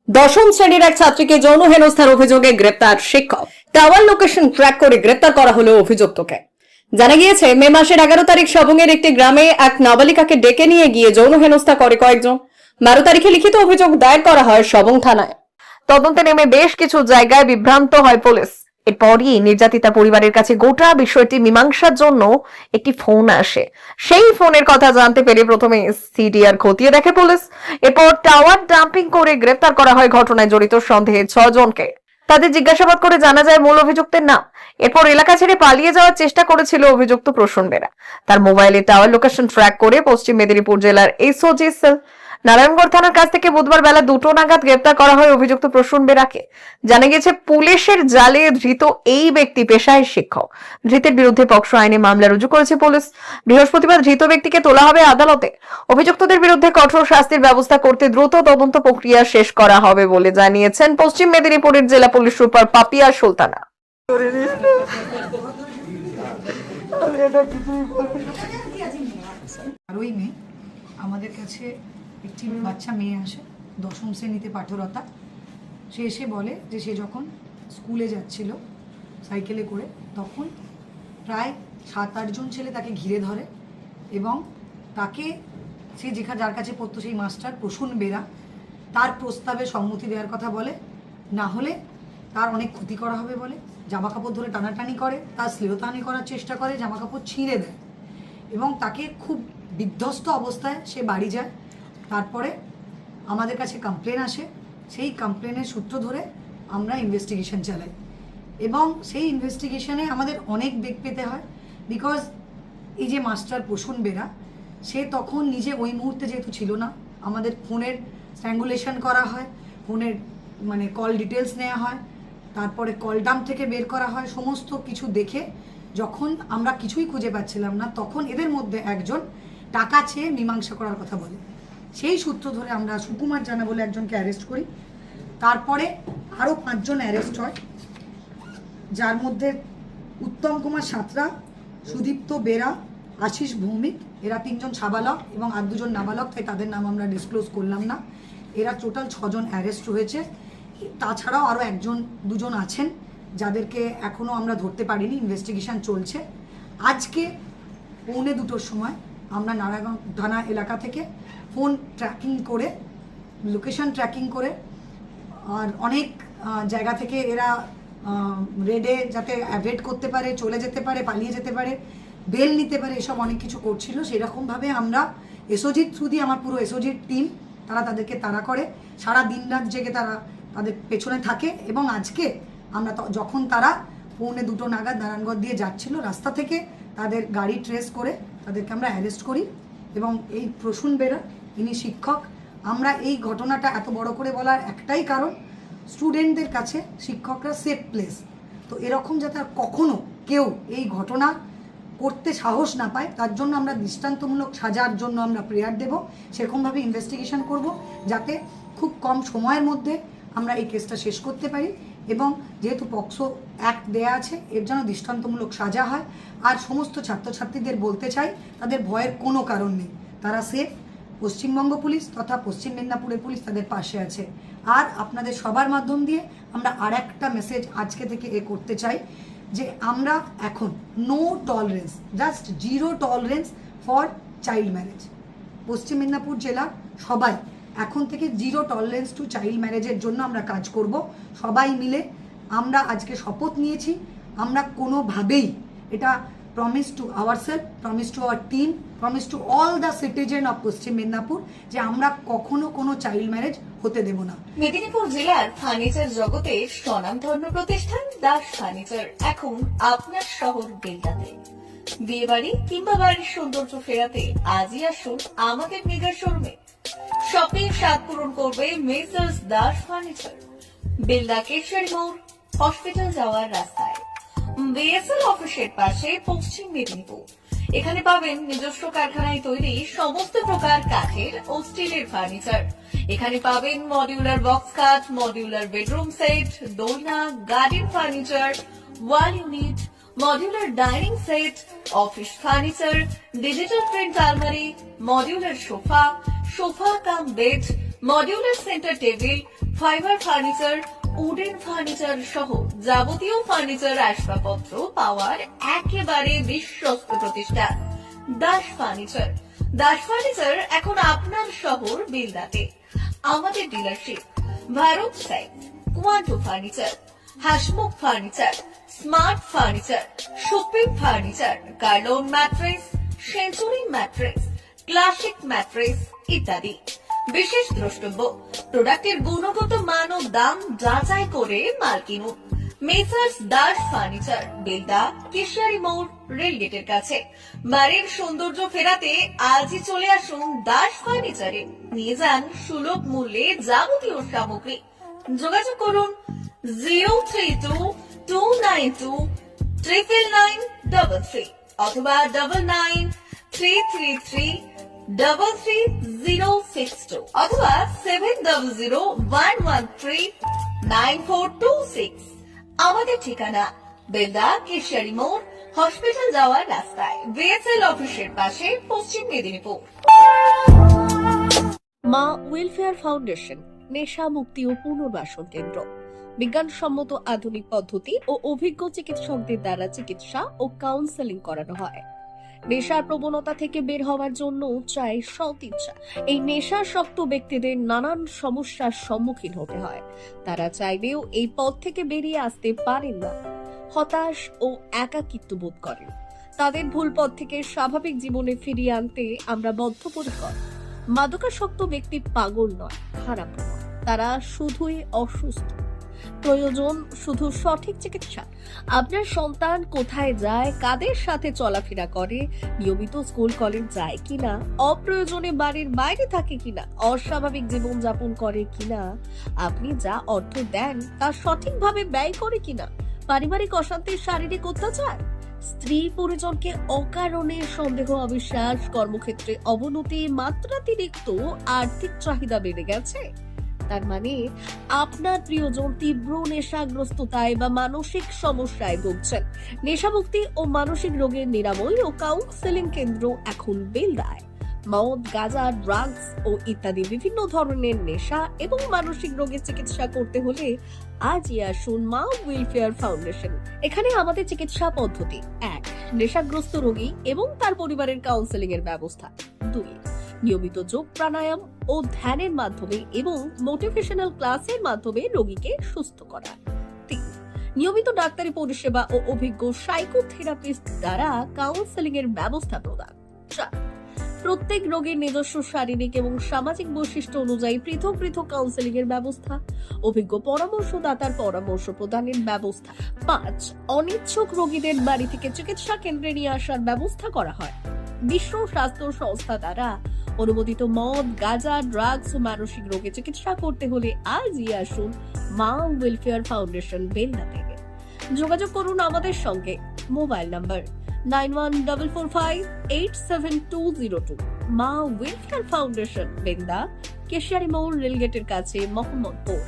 দশম শ্রেণীর এক ছাত্রীকে যৌন হেনস্থার অভিযোগে গ্রেপ্তার শিক্ষক। টাওয়ার লোকেশন ট্র্যাক করে গ্রেপ্তার করা হলো অভিযুক্তকে। জানা গিয়েছে, মে মাসের 11 তারিখ সবংয়ের একটি গ্রামে এক নাবালিকাকে ডেকে নিয়ে গিয়ে যৌন হেনস্থা করে কয়েকজন। 12 তারিখে লিখিত অভিযোগ দায়ের করা হয় সবং থানায়। তদন্তে নেমে বেশ কিছু জায়গায় বিভ্রান্ত হয় পুলিশ। এরপরই নির্যাতিতা পরিবারের কাছে গোটা বিষয়টি মীমাংসার জন্য একটি ফোন আসে। সেই ফোনের কথা জানতে পেরে প্রথমে সিডিআর খতিয়ে দেখে পুলিশ। এরপর টাওয়ার ডাম্পিং করে গ্রেফতার করা হয় ঘটনায় জড়িত সন্দেহে 6 জনকে। তাদের জিজ্ঞাসাবাদ করে জানা যায় মূল অভিযুক্তের নাম। এরপর এলাকা ছেড়ে পালিয়ে যাওয়ার চেষ্টা করেছিল অভিযুক্ত প্রসূন বেরা। তার মোবাইলে টাওয়ার লোকেশন ট্র্যাক করে পশ্চিম মেদিনীপুর জেলার এসওজি সেল নারায়ণগড় থানার কাছ থেকে বুধবার বেলা 2টো নাগাদ গ্রেপ্তার করা হয় অভিযুক্ত প্রসূন বেরাকে। জানা গেছে, পুলিশের জালে ধৃত এই ব্যক্তি পেশায় শিক্ষক। ধৃতের বিরুদ্ধে পক্সো আইনে মামলা রুজু করেছে পুলিশ। বৃহস্পতিবার ধৃত ব্যক্তিকে তোলা হবে আদালতে। অভিযুক্তদের বিরুদ্ধে কঠোর শাস্তির ব্যবস্থা করতে দ্রুত তদন্ত প্রক্রিয়া শেষ করা হবে বলে জানিয়েছেন পশ্চিম মেদিনীপুরের জেলা পুলিশ সুপার পাপিয়া সুলতানা। 12ই মে আমাদের কাছে একটি বাচ্চা মেয়ে আসে, 10ম শ্রেণীতে পাঠরতা। সে এসে বলে যে সে যখন স্কুলে যাচ্ছিল সাইকেলে করে, তখন প্রায় 7-8 জন ছেলে তাকে ঘিরে ধরে এবং তাকে সে যার কাছে পড়তো সেই মাস্টার প্রসূন বেরা তার প্রস্তাবে সম্মতি দেওয়ার কথা বলে, না হলে তার অনেক ক্ষতি করা হবে বলে। জামা কাপড় ধরে টানাটানি করে, তার শ্লীলতাহানি করার চেষ্টা করে, জামা কাপড় ছিঁড়ে দেয় এবং তাকে খুব বিধ্বস্ত অবস্থায় সে বাড়ি যায়। তারপরে আমাদের কাছে কমপ্লেন আসে, সেই কমপ্লেনের সূত্র ধরে আমরা ইনভেস্টিগেশন চালাই এবং সেই ইনভেস্টিগেশনে আমাদের অনেক বেগ পেতে হয়। বিকজ এই যে মাস্টার প্রসূন বেরা, সে তখন নিজে ওই মুহূর্তে যেহেতু ছিল না, আমাদের ফোনের স্ট্র্যাঙ্গুলেশন করা হয়, ফোনের কল ডিটেলস নেওয়া হয়, তারপরে কল ডাম্প থেকে বের করা হয়। সমস্ত কিছু দেখে যখন আমরা কিছুই খুঁজে পাচ্ছিলাম না, তখন এদের মধ্যে একজন টাকা চেয়ে মীমাংসা করার কথা বলে। সেই সূত্র ধরে আমরা সুকুমার জানা বলে একজনকে অ্যারেস্ট করি। তারপরে আরও 5 জন অ্যারেস্ট হয়, যার মধ্যে উত্তম কুমার সাঁতরা, সুদীপ্ত বেরা, আশিস ভৌমিক, এরা 3 জন সাবালক এবং আর 2 জন নাবালক, তাই তাদের নাম আমরা ডিসক্লোজ করলাম না। এরা টোটাল 6 জন অ্যারেস্ট হয়েছে। তাছাড়াও আরও 1-2 জন আছেন যাদেরকে এখনও আমরা ধরতে পারিনি, ইনভেস্টিগেশন চলছে। আজকে 1:45-র সময় আমরা নারায়ণগঞ্জ থানা এলাকা থেকে ফোন ট্র্যাকিং করে, লোকেশন ট্র্যাকিং করে, আর অনেক জায়গা থেকে এরা রেডে যাতে অ্যাভয়েড করতে পারে, চলে যেতে পারে, পালিয়ে যেতে পারে, বেল নিতে পারে, এসব অনেক কিছু করছিল। সেরকমভাবে আমরা এসওজির থ্রু দিয়ে, আমার পুরো এসওজির টিম, তারা তাদেরকে তাড়া করে, সারা দিন রাত জেগে তারা তাদের পেছনে থাকে। এবং আজকে আমরা যখন তারা 1:45 নাগাদ নারায়ণগড় দিয়ে যাচ্ছিল, রাস্তা থেকে তাদের গাড়ি ট্রেস করে তাদেরকে আমরা অ্যারেস্ট করি। এবং এই প্রসূন বেরা, ইনি শিক্ষক। আমরা এই ঘটনাটা এত বড় করে বলার একটাই কারণ, স্টুডেন্টদের কাছে শিক্ষকরা সেফ প্লেস। তো এরকম যাতে আর কখনো কেউ এই ঘটনা করতে সাহস না পায়, তার জন্য আমরা দৃষ্টান্তমূলক সাজার জন্য আমরা প্রেয়ার দেব। সেরকমভাবে ইনভেস্টিগেশন করব যাতে খুব কম সময়ের মধ্যে আমরা এই কেসটা শেষ করতে পারি। এবং যেহেতু পক্সো অ্যাক্ট দেয়া আছে, এর যেন দৃষ্টান্তমূলক সাজা হয়। আর সমস্ত ছাত্রছাত্রীদের বলতে চাই, তাদের ভয়ের কোনো কারণ নেই, তারা সেফ। পশ্চিমবঙ্গ পুলিশ তথা পশ্চিম মেদিনীপুরের পুলিশ তাদের পাশে আছে। আর আপনাদের সবার মাধ্যম দিয়ে আমরা আরেকটা মেসেজ আজকে থেকে করতে চাই, যে আমরা এখন no tolerance, just 0 tolerance for child marriage. Paschim Medinipur জেলার সবাই এখন থেকে 0 টলারেন্স টু চাইল্ড ম্যারেজের জন্য আমরা কাজ করব। সবাই মিলে আমরা আজকে শপথ নিয়েছি, আমরা কোনোভাবেই এটা promise to ourselves, promise to our team, promise to all the citizen of Paschim Medinipur, যে আমরা কখনো কোনো চাইল্ড ম্যারেজ হতে দেব না। মেদিনীপুর জেলার ফার্নিচার জগতে স্বনামধন্য প্রতিষ্ঠান দাস ফার্নিচার এখন আপনার শহর বেলদাতে। বিয়ে বাড়ি কিংবা বাড়ির সৌন্দর্য ফেরাতে আজই আসুন আমাদের মেগা শোরুমে। শপিং স্বাদ পূরণ করবে মেসার্স দাস ফার্নিচার, বেলদা কেশরী মোড়, হসপিটাল যাওয়ার রাস্তায়, বিএসএল অফিসের পাশে, পশ্চিম মেদিনীপুর। এখানে পাবেন নিজস্ব কারখানায় তৈরি সমস্ত প্রকার কাঠের ও স্টিলের ফার্নিচার। এখানে পাবেন মডিউলার বক্স কাট, মডিউলার বেডরুম সেট, দোলনা, garden furniture, wall unit, modular dining set, office furniture, digital print আলমারি, modular sofa, sofa cum bed, modular centre table, fibre furniture, wooden furniture সহ যাবতীয় ফার্নিচার আসবাবপত্র পাওয়ার একেবারে বিশ্বস্ত প্রতিষ্ঠান দাস ফার্নিচার। দাস ফার্নিচার এখন আপনার শহর বেলদাতে। আমাদের dealership Bharat side, Quanto furniture, Hasmukh furniture, smart furniture, supreme furniture, Kurlon mattress, century mattress, classic mattress ইত্যাদি। বিশেষ দ্রষ্টব্য, প্রোডাক্টের গুণগত মান ও দাম যাচাই করে মাল কিনুন। মেসার্স দাস ফার্নিচার, বেলদা, কেশিয়ারি মোড়, রেলগেটের কাছে। বাড়ির সৌন্দর্য ফেরাতে আজই চলে আসুন দাস ফার্নিচারে। নিয়ে যান সুলভ মূল্যে যাবতীয় সামগ্রী। যোগাযোগ করুন 032-292-99933 অথবা 99-333-33062 অথবা 7001139426। আমাদের ঠিকানা বেলদা, কেশিয়ারি মোড়, হসপিটাল যাওয়ার রাস্তায়, বিএসএল অফিসের পাশে, পশ্চিম মেদিনীপুর। মা ওয়েলফেয়ার ফাউন্ডেশন নেশা মুক্তি ও পুনর্বাসন কেন্দ্র। বিজ্ঞানসম্মত আধুনিক পদ্ধতি ও অভিজ্ঞ চিকিৎসকদের দ্বারা চিকিৎসা ও কাউন্সেলিং করানো হয়। নেশার প্রবণতা থেকে বের হওয়ার জন্য চাই সৎ ইচ্ছা। এই নেশাসক্ত ব্যক্তিদের নানান সমস্যার সম্মুখীন হতে হয়। তারা চাইলেও এই পথ থেকে বেরিয়ে আসতে পারেন না, হতাশ ও একাকিত্ব বোধ করেন। তাদের ভুল পথ থেকে স্বাভাবিক জীবনে ফিরিয়ে আনতে আমরা বদ্ধপরিকর। মাদকাসক্ত ব্যক্তি পাগল নয়, খারাপ নয়, তারা শুধুই অসুস্থ। প্রয়োজন শুধু সঠিক চিকিৎসা। আপনার সন্তান কোথায় যায়, কাদের সাথে চলাফেরা করে, নিয়মিত স্কুল কলেজ যায় কিনা, অপ্রয়োজনে বাড়ির বাইরে থাকে কিনা, অস্বাভাবিক জীবন যাপন করে কিনা, আপনি যা অর্থ দেন তা সঠিকভাবে ব্যয় করে কিনা, পারিবারিক অশান্তি, শারীরিক অত্যাচার, স্ত্রী পরিজনকে অকারণে সন্দেহ, অবিশ্বাস, কর্মক্ষেত্রে অবনতি, মাত্রাতিরিক্ত আর্থিক চাহিদা বেড়ে গেছে, তার মানে আপনার প্রিয়জন তীব্র নেশাগ্রস্ততায় বা মানসিক সমস্যায় ভুগছেন। নেশামুক্তি ও মানসিক রোগের নিরাময় ও কাউন্সেলিং কেন্দ্র এখন বেলদায়। মদ, গাঁজা, ড্রাগস ও ইত্যাদি বিভিন্ন ধরনের নেশা এবং মানসিক রোগের চিকিৎসা করতে হলে আজই আসুন মা ওয়েলফেয়ার ফাউন্ডেশন। এখানে আমাদের চিকিৎসা পদ্ধতি: 1. নেশাগ্রস্ত রোগী এবং তার পরিবারের কাউন্সেলিং এর ব্যবস্থা। 2. নিয়মিত যোগ, প্রাণায়াম ও ধ্যানের মাধ্যমে এবং মোটিভেশনাল ক্লাসের মাধ্যমে রোগীকে সুস্থ করা। 3. নিয়মিত ডাক্তারি পরিষেবা ও অভিজ্ঞ সাইকোথেরাপিস্ট দ্বারা কাউন্সেলিং এর ব্যবস্থা প্রদান। 4. প্রত্যেক রোগীর নিজস্ব শারীরিক এবং সামাজিক বৈশিষ্ট্য অনুযায়ী পৃথক পৃথক কাউন্সেলিং এর ব্যবস্থা, অভিজ্ঞ পরামর্শদাতার পরামর্শ প্রদানের ব্যবস্থা। 5. অনিচ্ছুক রোগীদের বাড়ি থেকে চিকিৎসা কেন্দ্রে নিয়ে আসার ব্যবস্থা করা হয়। বিশ্ব স্বাস্থ্য সংস্থা দ্বারা অনুমোদিত মদ, গাঁজা, ড্রাগস ও মানসিক রোগে চিকিৎসা করতে হলে আজই আসুন মা ওয়েলফেয়ার ফাউন্ডেশন বেলদা থেকে। যোগাযোগ করুন আমাদের সঙ্গে। Mobile number 9144587202। মা ওয়েলফেয়ার ফাউন্ডেশন, বেলদা, কেশিয়ারি মোড়, রেলগেটের কাছে, মোহাম্মদপুর।